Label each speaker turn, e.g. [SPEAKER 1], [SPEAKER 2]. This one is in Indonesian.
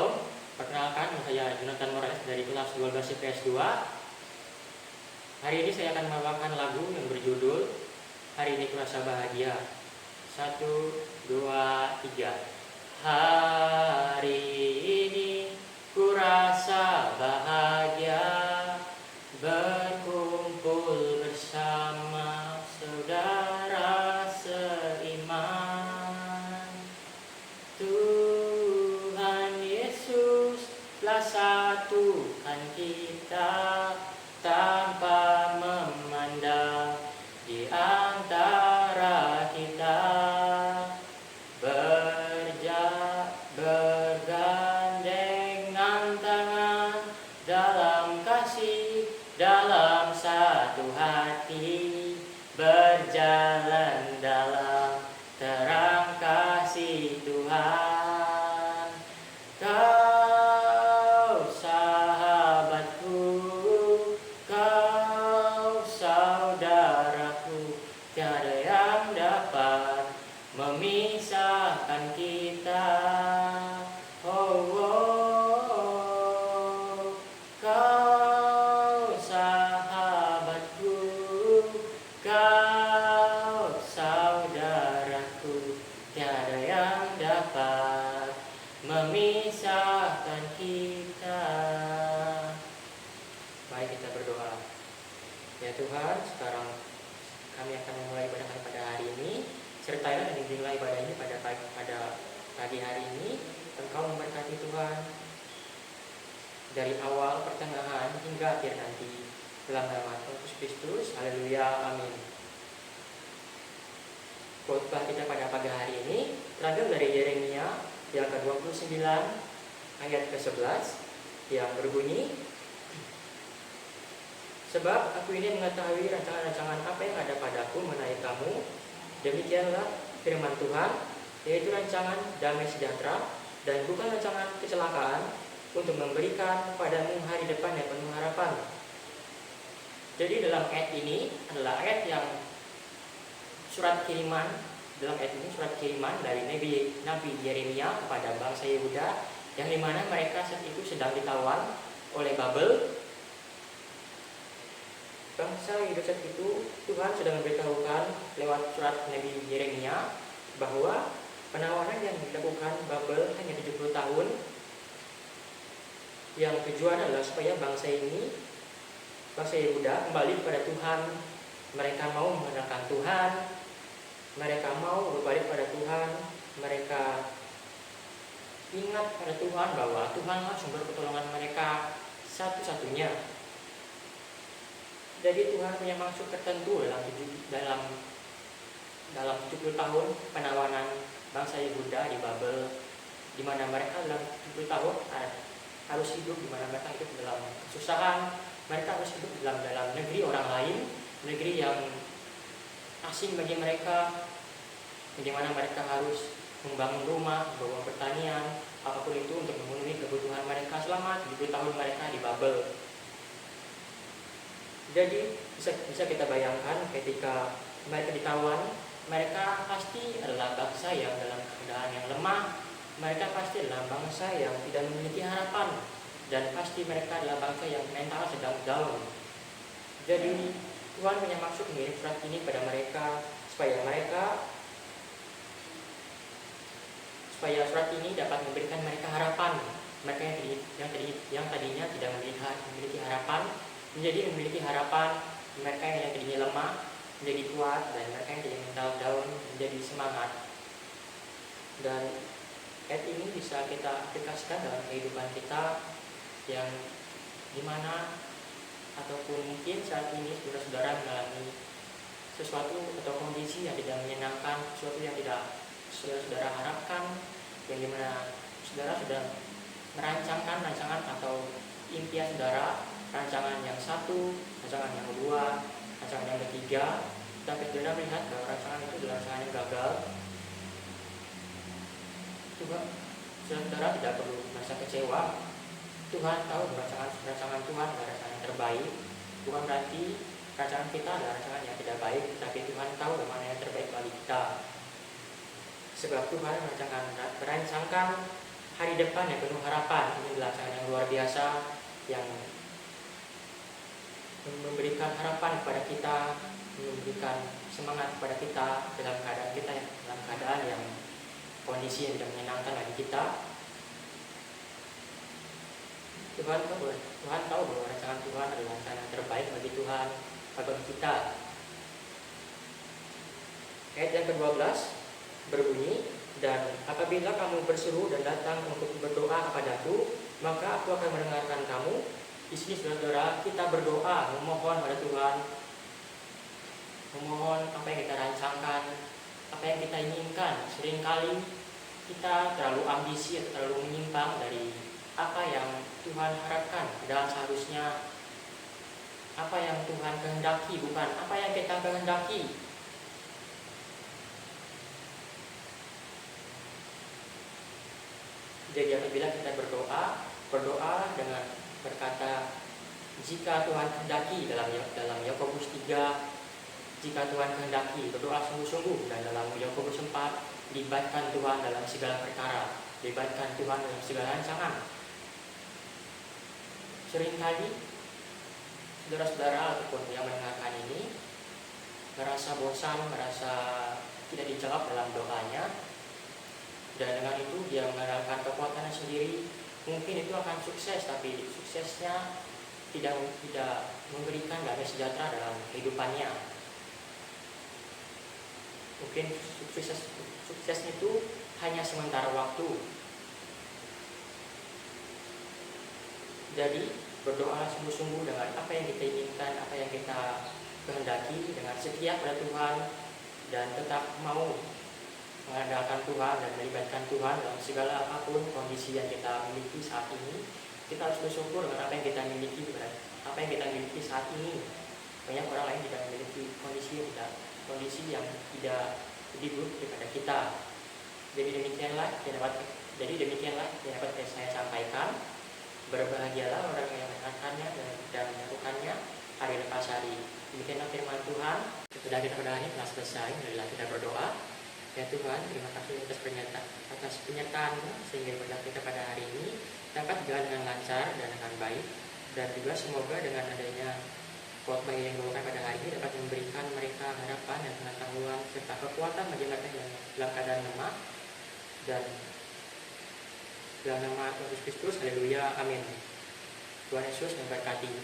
[SPEAKER 1] Shalom, perkenalkan saya Jonathan Morales dari kelas 12 IPS 2. Hari ini saya akan membawakan lagu yang berjudul Hari Ini Kurasa Bahagia. 1, 2, 3. Hari ini kurasa bahagia, berkumpul bersama saudara seiman. Tuhan Yesus telah satukan kita tanpa memandang di antara kita, bergandengan tangan dalam kasih, dalam satu hati, berjalan dalam terang kasih Tuhan. Kau sahabatku, kau saudaraku, tiada yang dapat memisahkan kita. Oh, oh, kau sahabatku, kau saudaraku, tiada yang dapat memisahkan kita. Mari kita berdoa. Ya Tuhan, sekarang kami akan memulai ibadah kami pada hari ini. Sertailah dan bimbinglah ibadah ini pada pagi hari ini. Engkau memberkati Tuhan dari awal, pertengahan hingga akhir nanti. Dalam nama Tuhan Yesus Kristus, haleluya, amin. Khotbah kita pada pagi hari ini terambil dari Yeremia yang ke-29 ayat ke-11 yang berbunyi, sebab aku ini mengetahui rancangan-rancangan apa yang ada padaku mengenai kamu, demikianlah firman Tuhan, yaitu rancangan damai sejahtera dan bukan rancangan kecelakaan, untuk memberikan padamu hari depan yang penuh harapan. Jadi dalam ayat ini adalah ayat yang surat kiriman dari Nabi Yeremia kepada bangsa Yehuda, yang dimana mereka saat itu sedang ditawan oleh Babel. Bangsa Yehuda saat itu Tuhan sudah memberitahukan lewat surat Nabi Yeremia bahwa penawanan yang dilakukan Babel hanya 70 tahun. Yang tujuan adalah supaya bangsa Yehuda kembali kepada Tuhan. Mereka mau mengenalkan Tuhan, mereka mau berbalik pada Tuhan, mereka ingat pada Tuhan bahwa Tuhanlah sumber pertolongan mereka satu-satunya. Jadi Tuhan punya maksud tertentu dalam 70 tahun penawanan bangsa Yehuda di Babel, di mana mereka dalam 70 tahun harus hidup, di mana mereka hidup dalam kesusahan, mereka harus hidup dalam negeri orang lain, negeri yang asing bagi mereka, di mana mereka harus membangun rumah, membangun pertanian, apapun itu untuk memenuhi kebutuhan mereka selama 70 tahun mereka di Babel. Jadi bisa kita bayangkan ketika mereka ditawan, mereka pasti adalah bangsa yang dalam keadaan yang lemah, mereka pasti adalah bangsa yang tidak memiliki harapan, dan pasti mereka adalah bangsa yang mental sedang down. Jadi Tuhan punya maksud mengirim surat ini pada mereka supaya surat ini dapat memberikan mereka harapan. Mereka yang tadinya tidak memiliki harapan menjadi memiliki harapan. Mereka yang tadinya lemah menjadi kuat, dan mereka yang tadinya mental down menjadi semangat. Dan ayat ini bisa kita aplikasikan dalam kehidupan kita, yang dimana ataupun mungkin saat ini saudara-saudara mengalami sesuatu atau kondisi yang tidak menyenangkan, sesuatu yang tidak saudara harapkan, yang dimana saudara sudah merancangkan rancangan atau impian saudara, rancangan yang satu, rancangan yang kedua, rancangan yang ketiga, tapi saudara melihat bahwa rancangan itu adalah rancangan yang gagal. Saudara tidak perlu merasa kecewa. Tuhan tahu rancangan Tuhan adalah rancangan yang terbaik. Bukan berarti rancangan kita adalah rancangan yang tidak baik, tapi Tuhan tahu bagaimana yang terbaik bagi kita. Sebab Tuhan merancangkan hari depan yang penuh harapan. Ini adalah acara yang luar biasa yang memberikan harapan kepada kita, memberikan semangat kepada kita dalam keadaan yang kondisi yang tidak menyenangkan bagi kita. Tuhan tahu bahwa rancangan Tuhan adalah rancangan yang terbaik bagi Tuhan, bagi kita. Ayat yang ke-12 berbunyi, dan apabila kamu berseru dan datang untuk berdoa kepadaku, maka aku akan mendengarkan kamu. Di sini saudara-saudara, kita berdoa, memohon pada Tuhan, memohon apa yang kita rancangkan, apa yang kita inginkan. Seringkali kita terlalu ambisi atau terlalu menyimpang dari apa yang Tuhan harapkan. Padahal seharusnya apa yang Tuhan kehendaki, bukan apa yang kita kehendaki. Jadi apabila kita berdoa dengan berkata, jika Tuhan kehendaki, dalam Yakobus 3, jika Tuhan kehendaki, berdoa sungguh-sungguh. Dan dalam Yakobus 4, libatkan Tuhan dalam segala perkara, libatkan Tuhan dalam segala rancangan. Seringkali saudara-saudara ataupun yang mendengarkan ini merasa bosan, merasa tidak dijawab dalam doanya, dan dengan itu dia mengandalkan kekuatannya sendiri. Mungkin itu akan sukses, tapi suksesnya tidak memberikan damai sejahtera dalam kehidupannya. Mungkin sukses itu hanya sementara waktu. Jadi berdoa sungguh-sungguh dengan apa yang kita inginkan, apa yang kita kehendaki, dengan setia pada Tuhan, dan tetap mau mengandalkan Tuhan dan melibatkan Tuhan dalam segala apapun kondisi yang kita miliki saat ini. Kita harus bersyukur dengan apa yang kita miliki, saat ini. Banyak orang lain tidak memiliki kondisi yang tidak lebih buruk daripada kita. Jadi demikianlah yang dapat saya sampaikan. Berbahagialah orang yang mendengarkannya dan melakukannya hari lepas hari. Demikianlah firman Tuhan. Sudah kita ini telah selesai. Marilah kita berdoa. Ya Tuhan, terima kasih atas penyertaan-Mu sehingga ibadah kita pada hari ini dapat berjalan dengan lancar dan dengan baik. Dan juga semoga dengan adanya khotbah yang dibawakan pada hari ini dapat memberikan mereka harapan dan pengetahuan serta kekuatan bagi mereka yang dalam keadaan lemah. Dan dalam nama Tuhan Yesus Kristus, haleluya, amin. Tuhan Yesus memberkati.